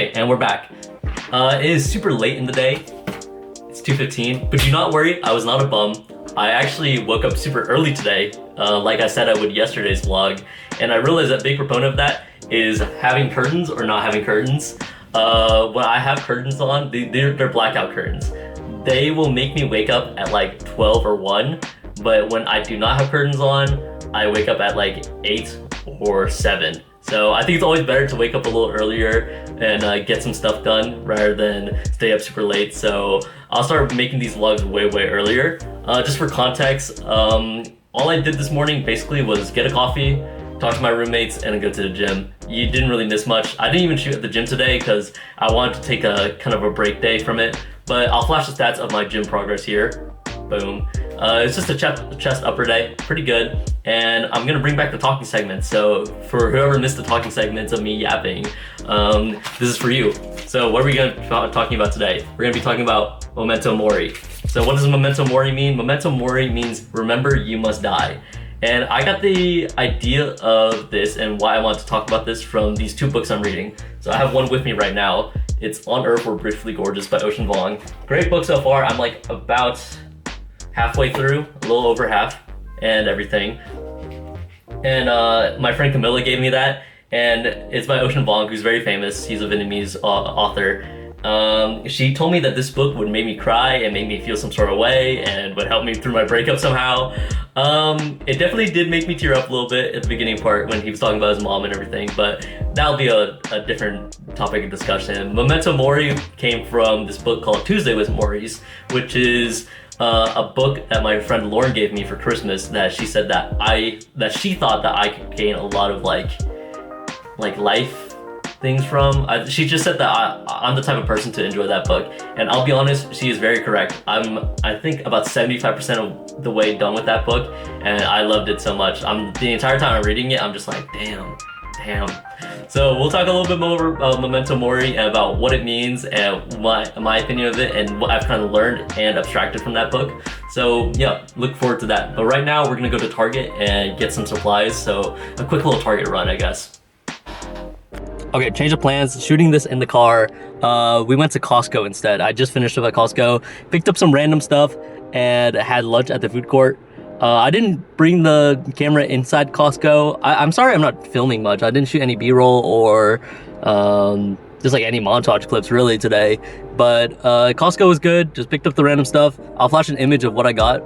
Okay, and we're back. It is super late in the day. It's 2:15, but do not worry, I was not a bum. I actually woke up super early today, like I said I would yesterday's vlog, and I realized that a big proponent of that is having curtains or not having curtains. When I have curtains on, they're blackout curtains. They will make me wake up at like 12 or 1, but when I do not have curtains on, I wake up at like 8 or 7. So I think it's always better to wake up a little earlier and get some stuff done rather than stay up super late. So I'll start making these vlogs way earlier. Just for context, all I did this morning basically was get a coffee, talk to my roommates, and go to the gym. You didn't really miss much. I didn't even shoot at the gym today because I wanted to take a kind of a break day from it. But I'll flash the stats of my gym progress here. Boom. It's just a chest upper day, pretty good. And I'm gonna bring back the talking segments. So for whoever missed the talking segments of me yapping, this is for you. So what are we gonna be talking about today? We're gonna be talking about Momento Mori. So what does Memento Mori mean? Memento Mori means remember you must die. And I got the idea of this and why I want to talk about this from these two books I'm reading. So I have one with me right now. It's On Earth We're Briefly Gorgeous by Ocean Vuong. Great book so far. I'm like about halfway through, a little over half and everything. And my friend Camilla gave me that, and it's by Ocean Vuong, who's very famous. He's a Vietnamese author. She told me that this book would make me cry and make me feel some sort of way and would help me through my breakup somehow. It definitely did make me tear up a little bit at the beginning part when he was talking about his mom and everything, but that'll be a different topic of discussion. Memento Mori came from this book called Tuesday with Moris, which is a book that my friend Lauren gave me for Christmas that she said that she thought that I could gain a lot of like life things from. She just said that I'm the type of person to enjoy that book, and I'll be honest, she is very correct. I think about 75% of the way done with that book, and I loved it so much. The entire time I'm reading it, I'm just like, damn. So we'll talk a little bit more about Memento Mori and about what it means and my opinion of it and what I've kind of learned and abstracted from that book. So yeah, look forward to that. But right now we're gonna go to Target and get some supplies. So a quick little Target run, I guess. Okay, change of plans, shooting this in the car. We went to Costco instead. I just finished up at Costco, picked up some random stuff and had lunch at the food court. I didn't bring the camera inside Costco. I'm sorry I'm not filming much. I didn't shoot any B-roll or just like any montage clips really today. But Costco was good, just picked up the random stuff. I'll flash an image of what I got,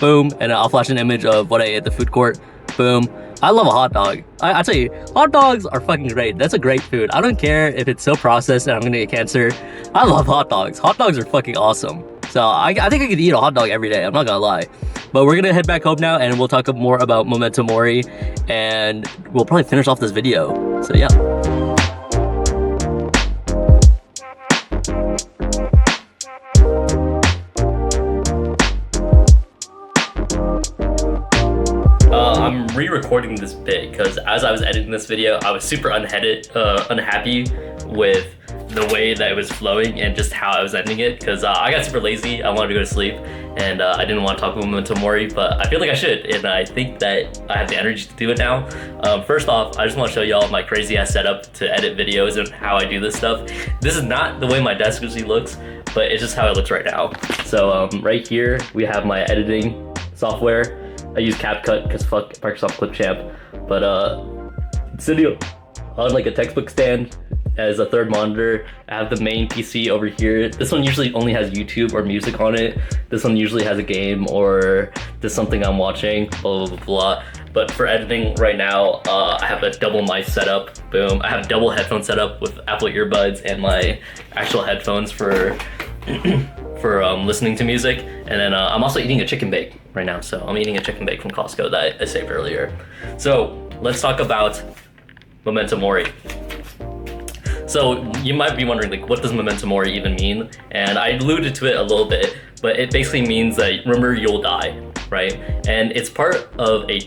boom, and I'll flash an image of what I ate at the food court, boom. I love a hot dog. I tell you, hot dogs are fucking great. That's a great food. I don't care if it's so processed and I'm gonna get cancer. I love hot dogs. Hot dogs are fucking awesome. So I think I could eat a hot dog every day, I'm not gonna lie. But we're gonna head back home now and we'll talk more about Memento Mori and we'll probably finish off this video. So yeah. I'm re-recording this bit because as I was editing this video, I was super unhappy with the way that it was flowing and just how I was ending it because I got super lazy. I wanted to go to sleep and I didn't want to talk about Momento Mori, but I feel like I should, and I think that I have the energy to do it now. First off, I just want to show y'all my crazy ass setup to edit videos and how I do this stuff. This is not the way my desk usually looks, but it's just how it looks right now. So right here we have my editing software. I use CapCut because fuck Microsoft Clipchamp, but sitting on like a textbook stand as a third monitor. I have the main PC over here. This one usually only has YouTube or music on it. This one usually has a game or just something I'm watching, blah, blah, blah, blah. But for editing right now, I have a double mic setup, boom. I have double headphone setup with Apple earbuds and my actual headphones for listening to music. And then I'm also eating a chicken bake right now. So I'm eating a chicken bake from Costco that I saved earlier. So let's talk about Memento Mori. So you might be wondering, like, what does Memento Mori even mean? And I alluded to it a little bit, but it basically means that remember you'll die, right? And it's part of a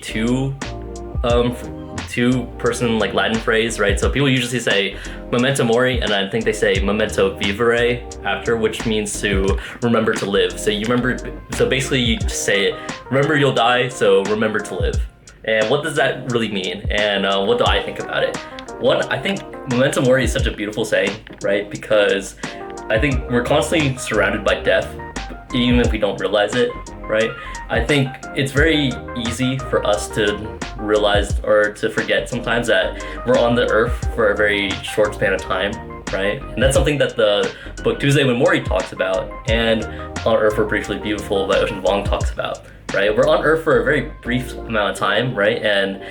two-person like Latin phrase, right? So people usually say Memento Mori, and I think they say Memento Vivere after, which means to remember to live. So you remember, so basically you just say it, remember you'll die, so remember to live. And what does that really mean? And what do I think about it? One, I think Momento Mori is such a beautiful saying, right? Because I think we're constantly surrounded by death, even if we don't realize it, right? I think it's very easy for us to realize or to forget sometimes that we're on the earth for a very short span of time, right? And that's something that the book Tuesday with Mori talks about, and On Earth We're Briefly Beautiful by Ocean Vuong talks about, right? We're on earth for a very brief amount of time, right? And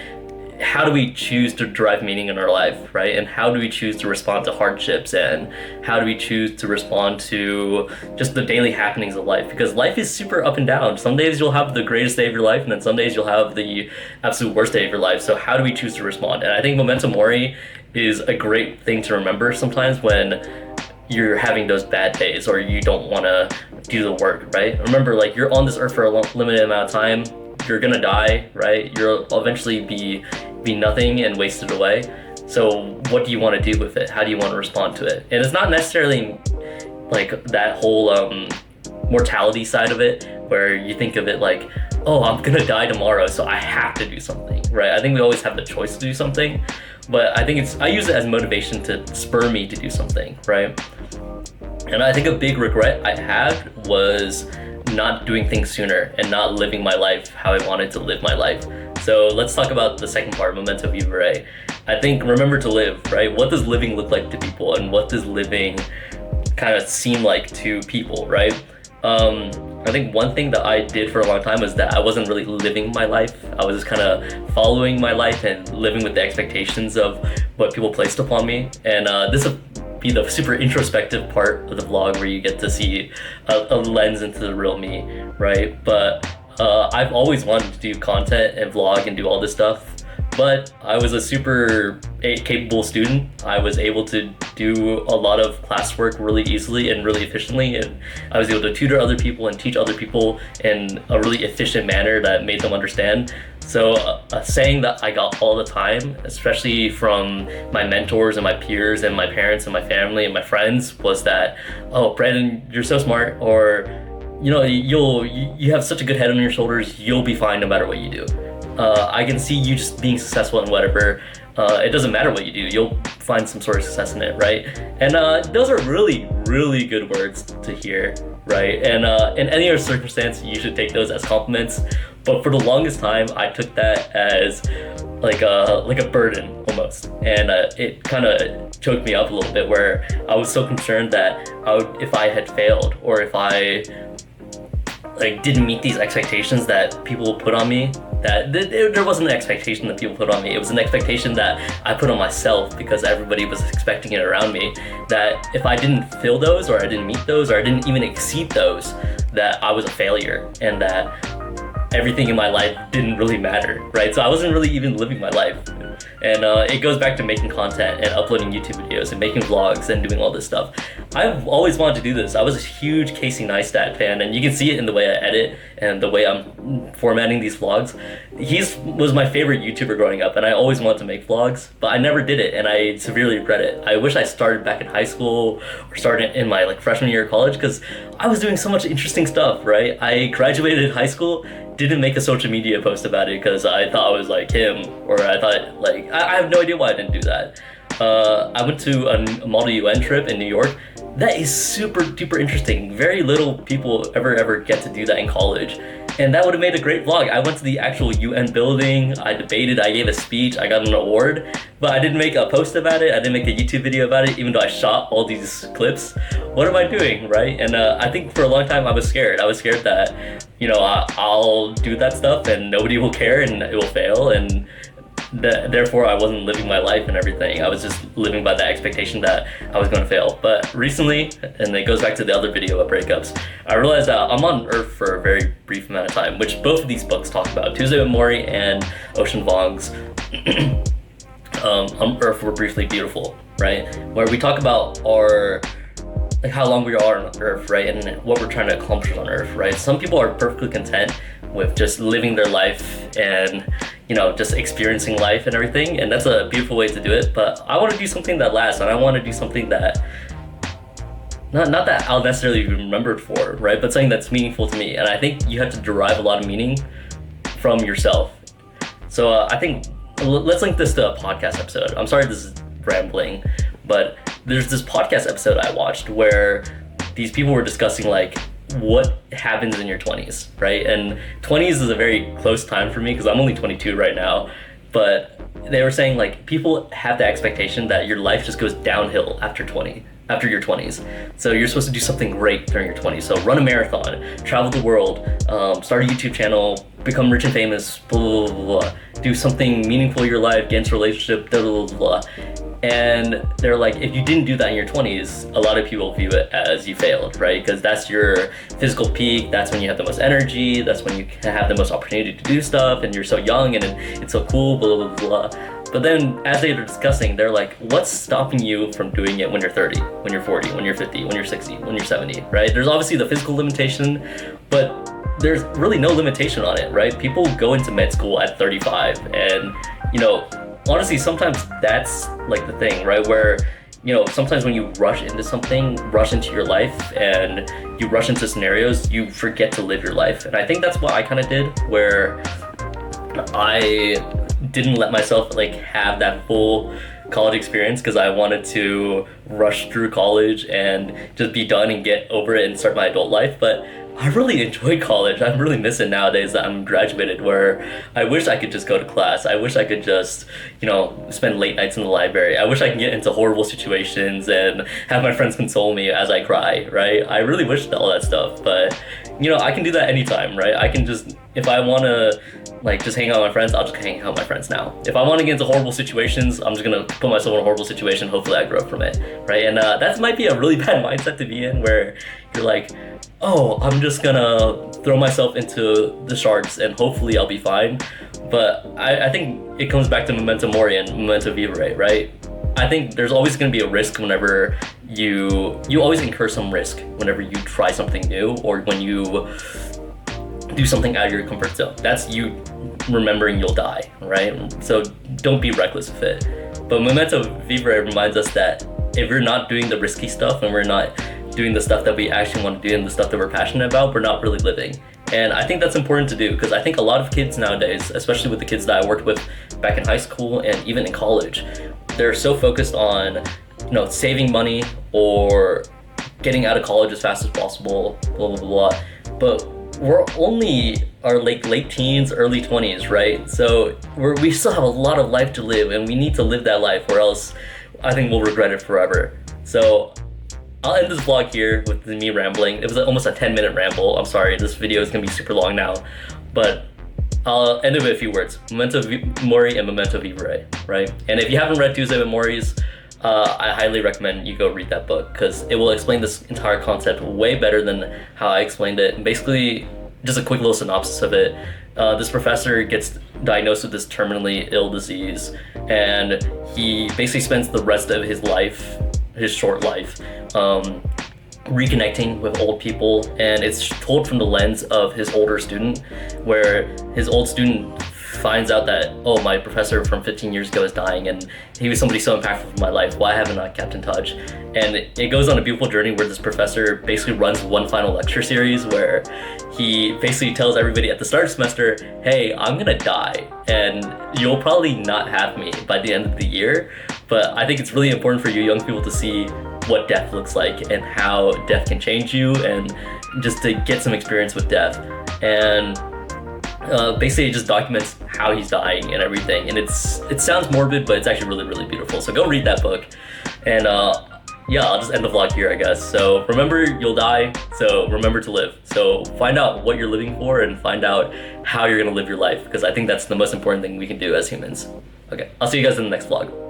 how do we choose to derive meaning in our life, right? And how do we choose to respond to hardships, and how do we choose to respond to just the daily happenings of life? Because life is super up and down. Some days you'll have the greatest day of your life, and then some days you'll have the absolute worst day of your life. So how do we choose to respond? And I think Memento Mori is a great thing to remember sometimes when you're having those bad days or you don't want to do the work, right? Remember, like, you're on this earth for a limited amount of time. You're gonna die, right? You'll eventually be nothing and wasted away. So what do you want to do with it? How do you want to respond to it? And it's not necessarily like that whole mortality side of it, where you think of it like, oh, I'm gonna die tomorrow, so I have to do something, right? I think we always have the choice to do something, but I think I use it as motivation to spur me to do something, right? And I think a big regret I had was not doing things sooner and not living my life how I wanted to live my life. So let's talk about the second part, Memento Vivere. I think remember to live, right? What does living look like to people, and what does living kind of seem like to people, right? I think one thing that I did for a long time was that I wasn't really living my life. I was just kind of following my life and living with the expectations of what people placed upon me. And this will be the super introspective part of the vlog where you get to see a lens into the real me, right? But I've always wanted to do content and vlog and do all this stuff, but I was a super capable student. I was able to do a lot of classwork really easily and really efficiently, and I was able to tutor other people and teach other people in a really efficient manner that made them understand. So a saying that I got all the time, especially from my mentors and my peers and my parents and my family and my friends, was that, oh, Brandon, you're so smart, or you know, you have such a good head on your shoulders, you'll be fine no matter what you do. I can see you just being successful in whatever. It doesn't matter what you do, you'll find some sort of success in it, right? And those are really, really good words to hear, right? And in any other circumstance, you should take those as compliments. But for the longest time, I took that as like a burden almost, and it kind of choked me up a little bit, where I was so concerned that if I had failed, or if I like didn't meet these expectations that people put on me, that there wasn't an expectation that people put on me. It was an expectation that I put on myself because everybody was expecting it around me, that if I didn't fill those, or I didn't meet those, or I didn't even exceed those, that I was a failure, and that everything in my life didn't really matter, right? So I wasn't really even living my life. And it goes back to making content and uploading YouTube videos and making vlogs and doing all this stuff. I've always wanted to do this. I was a huge Casey Neistat fan, and you can see it in the way I edit and the way I'm formatting these vlogs. He was my favorite YouTuber growing up, and I always wanted to make vlogs, but I never did it, and I severely regret it. I wish I started back in high school or started in my freshman year of college, because I was doing so much interesting stuff, right? I graduated high school, didn't make a social media post about it because I thought I was like him, or I thought I have no idea why I didn't do that. I went to a Model UN trip in New York. That is super duper interesting. Very little people ever get to do that in college. And that would have made a great vlog. I went to the actual UN building, I debated, I gave a speech, I got an award, but I didn't make a post about it, I didn't make a YouTube video about it, even though I shot all these clips. What am I doing, right? And I think for a long time I was scared. I was scared that, you know, I'll do that stuff and nobody will care and it will fail, and therefore I wasn't living my life and everything. I was just living by the expectation that I was going to fail. But recently, and it goes back to the other video about breakups, I realized that I'm on Earth for a very brief amount of time, which both of these books talk about. Tuesday with Mori and Ocean Vuong's On Earth We're Briefly Beautiful, right? Where we talk about our how long we are on Earth, right? And what we're trying to accomplish on Earth, right? Some people are perfectly content with just living their life and, you know, just experiencing life and everything, and that's a beautiful way to do it. But I want to do something that lasts, and I want to do something that not that I'll necessarily be remembered for, right? But something that's meaningful to me. And I think you have to derive a lot of meaning from yourself. So I think let's link this to a podcast episode. I'm sorry this is rambling, but there's this podcast episode I watched where these people were discussing like what happens in your 20s, right? And 20s is a very close time for me because I'm only 22 right now, but they were saying like people have the expectation that your life just goes downhill after your 20s. So you're supposed to do something great during your 20s. So run a marathon, travel the world, start a YouTube channel, become rich and famous, blah, blah, blah, blah. Do something meaningful in your life, get into a relationship, blah, blah, blah, blah. And they're like, if you didn't do that in your 20s, a lot of people view it as you failed, right? Because that's your physical peak, that's when you have the most energy, that's when you have the most opportunity to do stuff, and you're so young and it's so cool, blah, blah, blah, blah. But then as they were discussing, they're like, what's stopping you from doing it when you're 30, when you're 40, when you're 50, when you're 60, when you're 70, right? There's obviously the physical limitation, but there's really no limitation on it, right? People go into med school at 35 and, honestly, sometimes that's like the thing, right? Where, sometimes when you rush into something, rush into your life and you rush into scenarios, you forget to live your life. And I think that's what I kind of did, where I didn't let myself like have that full college experience because I wanted to rush through college and just be done and get over it and start my adult life. But I really enjoy college. I really miss it nowadays that I'm graduated, where I wish I could just go to class. I wish I could just, spend late nights in the library. I wish I could get into horrible situations and have my friends console me as I cry, right? I really wish all that stuff, but I can do that anytime, right? I can just, if I want to just hang out with my friends, I'll just hang out with my friends now. If I want to get into horrible situations, I'm just going to put myself in a horrible situation. Hopefully I grow up from it, right? And that might be a really bad mindset to be in, where you're like, oh, I'm just gonna throw myself into the sharks and hopefully I'll be fine. But I think it comes back to Memento Mori and Momento Vivere, right? I think there's always gonna be a risk whenever you always incur some risk whenever you try something new or when you do something out of your comfort zone. That's you remembering you'll die, right? So don't be reckless with it. But Momento Vivere reminds us that if we're not doing the risky stuff and we're not doing the stuff that we actually want to do and the stuff that we're passionate about, we're not really living. And I think that's important to do because I think a lot of kids nowadays, especially with the kids that I worked with back in high school and even in college, they're so focused on, saving money or getting out of college as fast as possible, blah, blah, blah. But we're only our late teens, early 20s, right? So we still have a lot of life to live and we need to live that life or else I think we'll regret it forever. So I'll end this vlog here with me rambling. It was almost a 10-minute ramble. I'm sorry, this video is gonna be super long now, but I'll end it with a few words. Memento Mori and Memento Vivere, right? And if you haven't read Tuesday with Mori's, I highly recommend you go read that book because it will explain this entire concept way better than how I explained it. And basically, just a quick little synopsis of it. This professor gets diagnosed with this terminally ill disease, and he basically spends the rest of his life, his short life, reconnecting with old people, and it's told from the lens of his older student, where his old student finds out that, oh, my professor from 15 years ago is dying and he was somebody so impactful in my life. Why haven't I kept in touch? And it goes on a beautiful journey where this professor basically runs one final lecture series where he basically tells everybody at the start of the semester, hey, I'm gonna die and you'll probably not have me by the end of the year. But I think it's really important for you young people to see what death looks like and how death can change you and just to get some experience with death. And basically it just documents how he's dying and everything. And it sounds morbid, but it's actually really, really beautiful. So go read that book. And yeah, I'll just end the vlog here, I guess. So remember, you'll die, so remember to live. So find out what you're living for and find out how you're gonna live your life, because I think that's the most important thing we can do as humans. Okay, I'll see you guys in the next vlog.